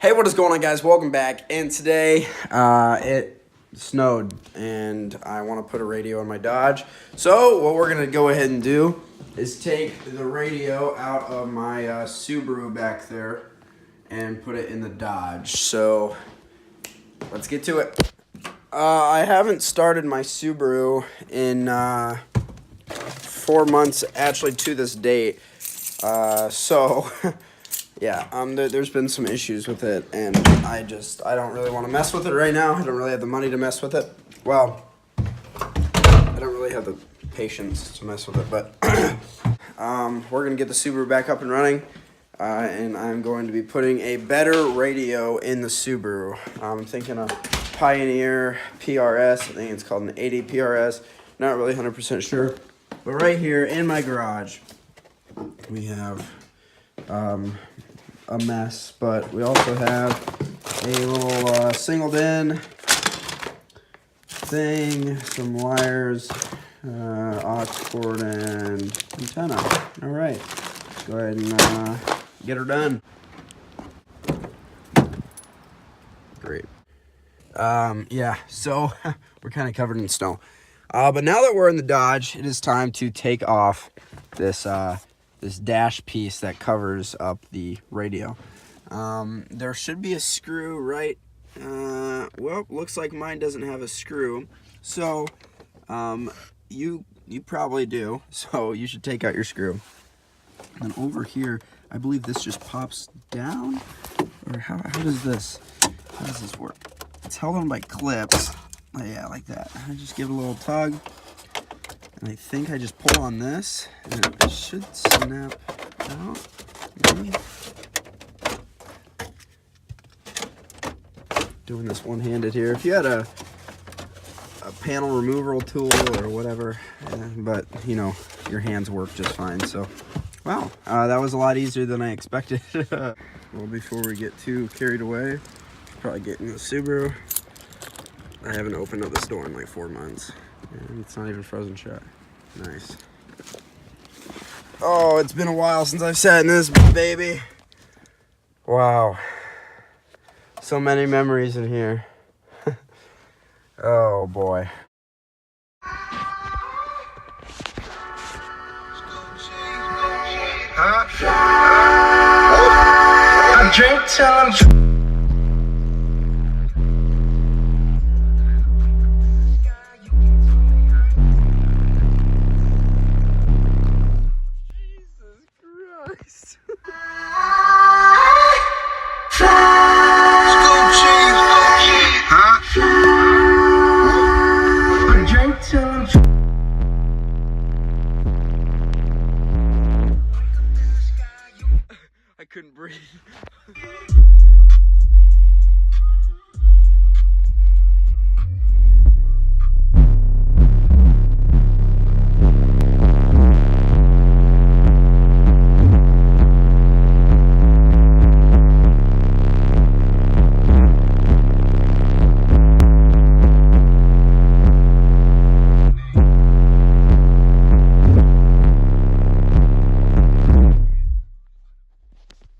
Hey, what is going on, guys? Welcome back. And today it snowed and I want to put a radio in my Dodge. So what we're going to go ahead and do is take the radio out of my Subaru back there and put it in the Dodge. So let's get to it. I haven't started my Subaru in 4 months, actually, to this date. Yeah, there's been some issues with it, and I don't really want to mess with it right now. I don't really have the money to mess with it. Well, I don't really have the patience to mess with it, but we're going to get the Subaru back up and running, and I'm going to be putting a better radio in the Subaru. I'm thinking a Pioneer PRS. I think it's called an 80 PRS. Not really 100% sure. But right here in my garage, we have a mess, but we also have a little singled in thing, some wires, aux cord, and antenna. All right, let's go ahead and get her done. Great. Yeah, so we're kind of covered in snow. But now that we're in the Dodge, it is time to take off this this dash piece that covers up the radio. There should be a screw right, well, looks like mine doesn't have a screw, so you probably do, so you should take out your screw. And then over here, I believe this just pops down, or how does this work? It's held on by clips. Oh, yeah, like that. I just give it a little tug, and I think I just pull on this, and it should snap out, maybe. Doing this one-handed here. If you had a panel removal tool or whatever, but, you know, your hands work just fine, so. Wow, that was a lot easier than I expected. Well, before we get too carried away, probably get in the Subaru. I haven't opened up this door in like 4 months, and it's not even frozen shut. Nice. Oh, it's been a while since I've sat in this baby. Wow. So many memories in here. Oh boy. I drink till I'm I couldn't breathe.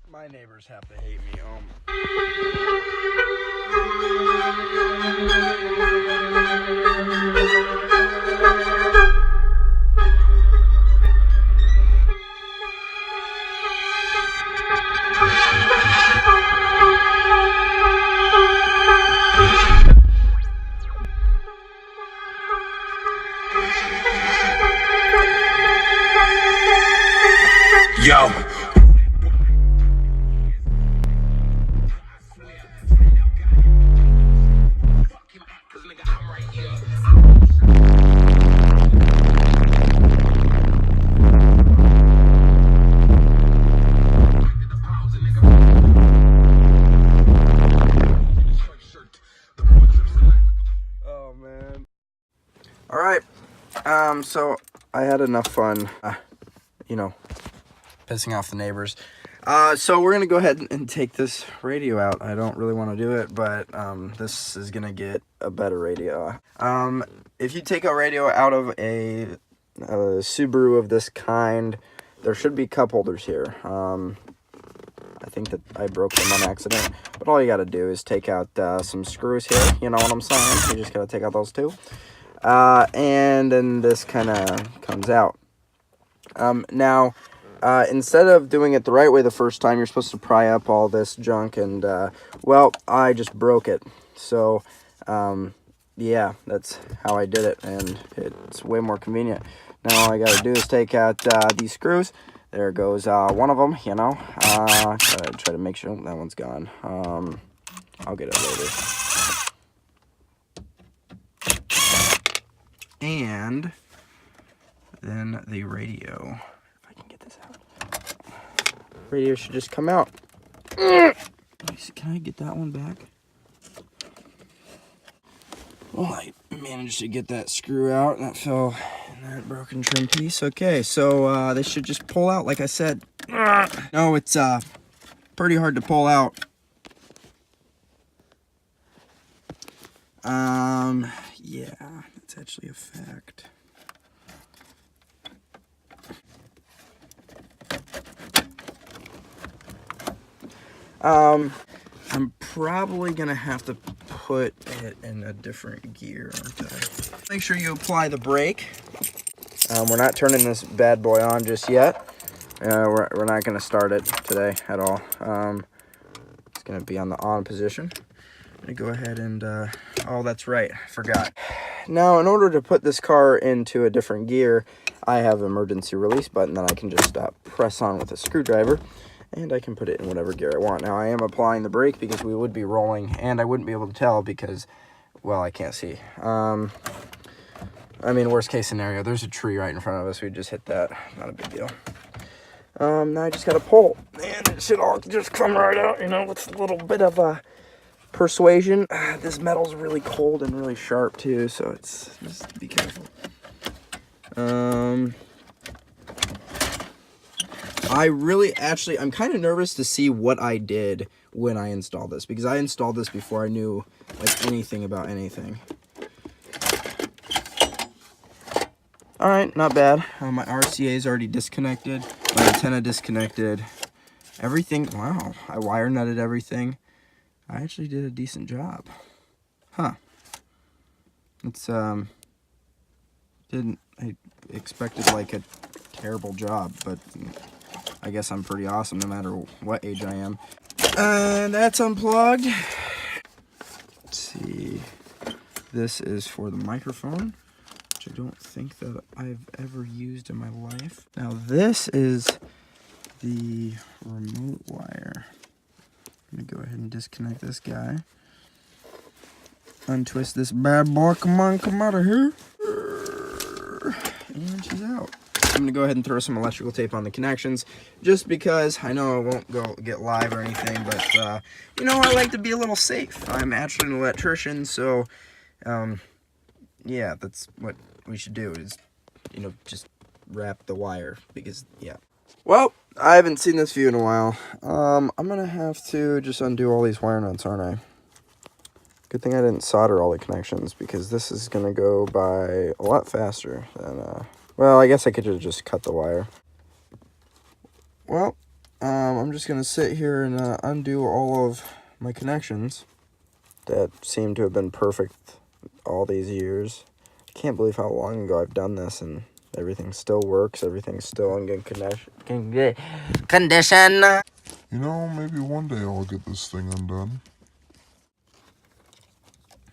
My neighbors have to hate me. yo. All right. So I had enough fun, you know, pissing off the neighbors. So we're gonna go ahead and take this radio out. I don't really want to do it, but this is gonna get a better radio. If you take a radio out of a Subaru of this kind, there should be cup holders here. I think that I broke them on accident. But all you got to do is take out some screws here. You know what I'm saying? You just got to take out those two. And then this kind of comes out. Now, instead of doing it the right way the first time, you're supposed to pry up all this junk. And, well, I just broke it. So, yeah, that's how I did it. And it's way more convenient. Now all I got to do is take out these screws. There goes one of them, you know. Try to make sure that one's gone. I'll get it later. And then the radio. If I can get this out. Radio should just come out. Can I get that one back? Well, I managed to get that screw out. That fell in that broken trim piece. Okay, so they should just pull out, like I said. No, it's pretty hard to pull out. Yeah, that's actually a fact. I'm probably gonna have to put it in a different gear. Make sure you apply the brake. We're not turning this bad boy on just yet. We're not gonna start it today at all. It's gonna be on the on position. I'm gonna go ahead and, oh, that's right, I forgot. Now, in order to put this car into a different gear, I have an emergency release button that I can just press on with a screwdriver. And I can put it in whatever gear I want. Now, I am applying the brake because we would be rolling, and I wouldn't be able to tell because, well, I can't see. I mean, worst case scenario, there's a tree right in front of us. We just hit that. Not a big deal. Now I just got to pull, and it should all just come right out, you know, with a little bit of persuasion. This metal's really cold and really sharp, too, so it's just be careful. I'm kind of nervous to see what I did when I installed this, because I installed this before I knew, like, anything about anything. Alright, not bad. My RCA is already disconnected, my antenna disconnected, everything. Wow, I wire nutted everything. I actually did a decent job. Huh. It's, I expected, like, a terrible job, but I guess I'm pretty awesome no matter what age I am. And that's unplugged. Let's see. This is for the microphone, which I don't think that I've ever used in my life. Now this is the remote wire. I'm gonna go ahead and disconnect this guy. Untwist this bad boy. Come on, come out of here. And she's out. I'm going to go ahead and throw some electrical tape on the connections, just because I know I won't get live or anything, but, you know, I like to be a little safe. I'm actually an electrician, so, yeah, that's what we should do is, you know, just wrap the wire, because, yeah. Well, I haven't seen this view in a while. I'm going to have to just undo all these wire nuts, aren't I? Good thing I didn't solder all the connections, because this is going to go by a lot faster than, well, I guess I could have just cut the wire. Well, I'm just going to sit here and undo all of my connections that seem to have been perfect all these years. I can't believe how long ago I've done this, and everything still works. Everything's still in good condition. You know, maybe one day I'll get this thing undone.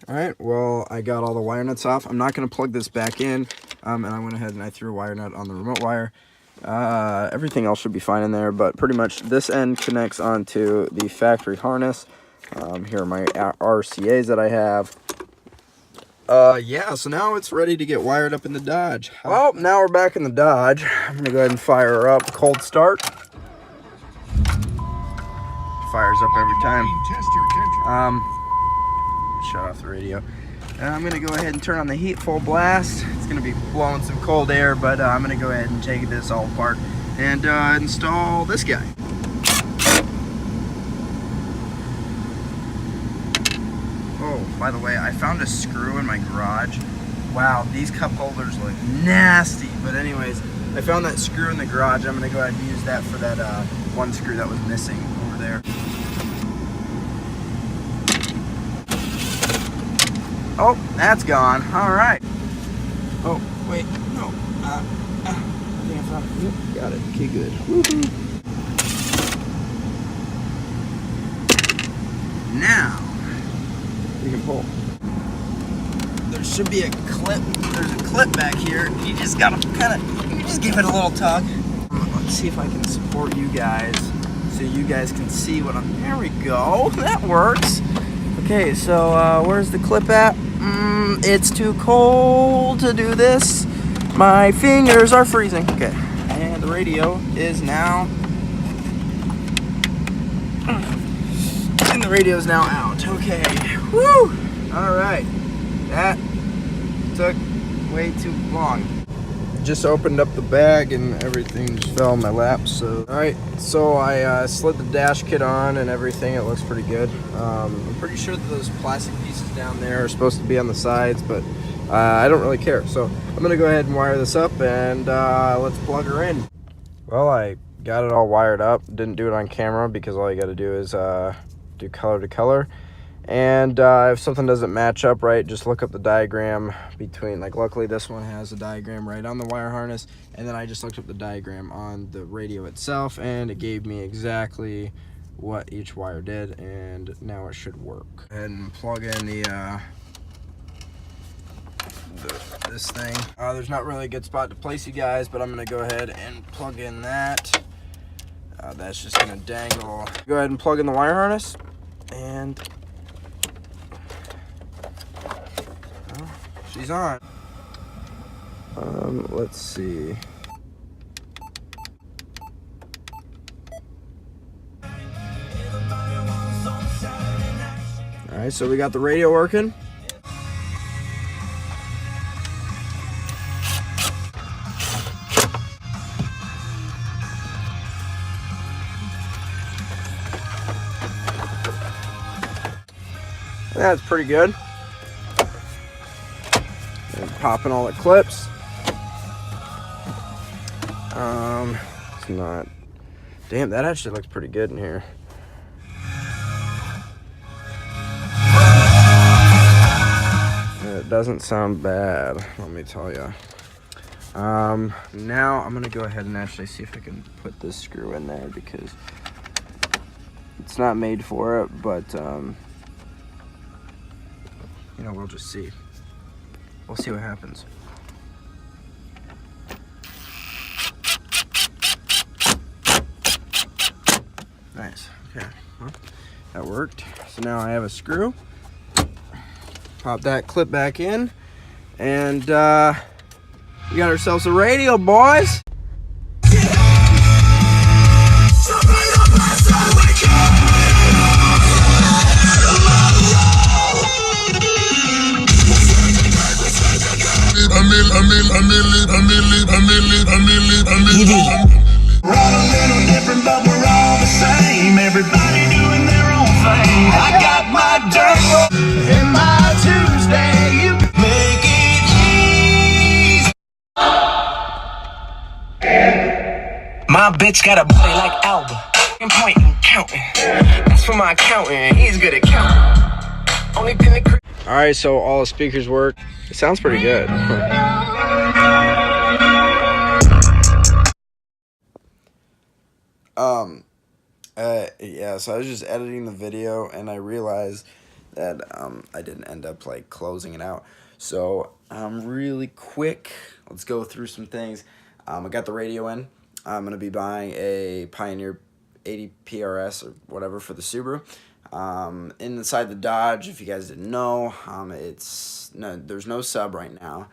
Alright, well, I got all the wire nuts off. I'm not going to plug this back in, and I went ahead and I threw a wire nut on the remote wire. Everything else should be fine in there, but pretty much this end connects onto the factory harness. Here are my RCAs that I have. Yeah, so now it's ready to get wired up in the Dodge. Well, now we're back in the Dodge. I'm going to go ahead and fire her up. Cold start. Fires up every time. Shut off the radio. I'm going to go ahead and turn on the heat full blast. It's going to be blowing some cold air, but I'm going to go ahead and take this all apart and install this guy. Oh, by the way, I found a screw in my garage. Wow, these cup holders look nasty. But anyways, I found that screw in the garage. I'm gonna go ahead and use that for that one screw that was missing over there. Oh, that's gone. All right. Oh, wait, no. I think I found it. Yep, got it. Okay, good. Woohoo. Now, we can pull. There should be a clip. There's a clip back here. You just gotta you just give it a little tug. Let's see if I can support you guys so you guys can see what I'm, there we go. That works. Okay, so where's the clip at? It's too cold to do this. My fingers are freezing. Okay, and the radio is now, and the radio is now out. Okay, woo! All right, that took way too long. Just opened up the bag and everything just fell in my lap. So, all right, so I slid the dash kit on and everything. It looks pretty good. I'm pretty sure that those plastic pieces down there are supposed to be on the sides, but I don't really care. So I'm gonna go ahead and wire this up and let's plug her in. Well, I got it all wired up. Didn't do it on camera because all you got to do is do color to color. And if something doesn't match up right, just look up the diagram between, like, luckily this one has a diagram right on the wire harness, and then I just looked up the diagram on the radio itself, and it gave me exactly what each wire did, and now it should work. Go ahead and plug in this thing. There's not really a good spot to place you guys, but I'm gonna go ahead and plug in that. That's just gonna dangle. Go ahead and plug in the wire harness, and she's on. Let's see. All right, so we got the radio working. That's pretty good. And popping all the clips. It's not. Damn, that actually looks pretty good in here. It doesn't sound bad, let me tell you. Now I'm gonna go ahead and actually see if I can put this screw in there because it's not made for it, but you know, we'll just see. We'll see what happens. Nice. Okay. Well, that worked. So now I have a screw. Pop that clip back in, and we got ourselves a radio, boys. Run a little different, but we're all the same. Everybody doing their own thing. I got my dirt and my Tuesday. You can make it easy. My bitch got a body like Alba. And pointing, counting. That's for my accountant. He's good at counting. Only thing that. All right, so all the speakers work. It sounds pretty good. Yeah, so I was just editing the video and I realized that I didn't end up like closing it out. So really quick, let's go through some things. I got the radio in. I'm gonna be buying a Pioneer 80 PRS or whatever for the Subaru. Inside the Dodge, if you guys didn't know, there's no sub right now.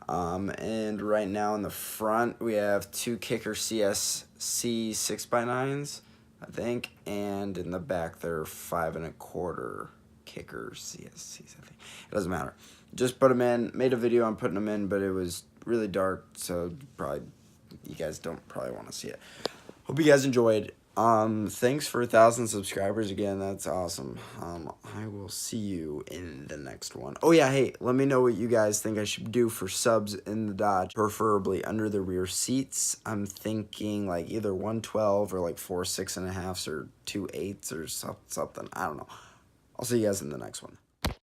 And right now in the front we have two Kicker CS65s, I think, and in the back they're 5 1/4 Kicker CSCs, I think. It doesn't matter. Just put them in. Made a video on putting them in, but it was really dark, so you guys don't probably want to see it. Hope you guys enjoyed. Thanks for 1,000 subscribers again. That's awesome. I will see you in the next one. Oh yeah, hey, let me know what you guys think I should do for subs in the Dodge, preferably under the rear seats. I'm thinking like either 112 or like 4 6.5s or 2 8s or something. I don't know. I'll see you guys in the next one.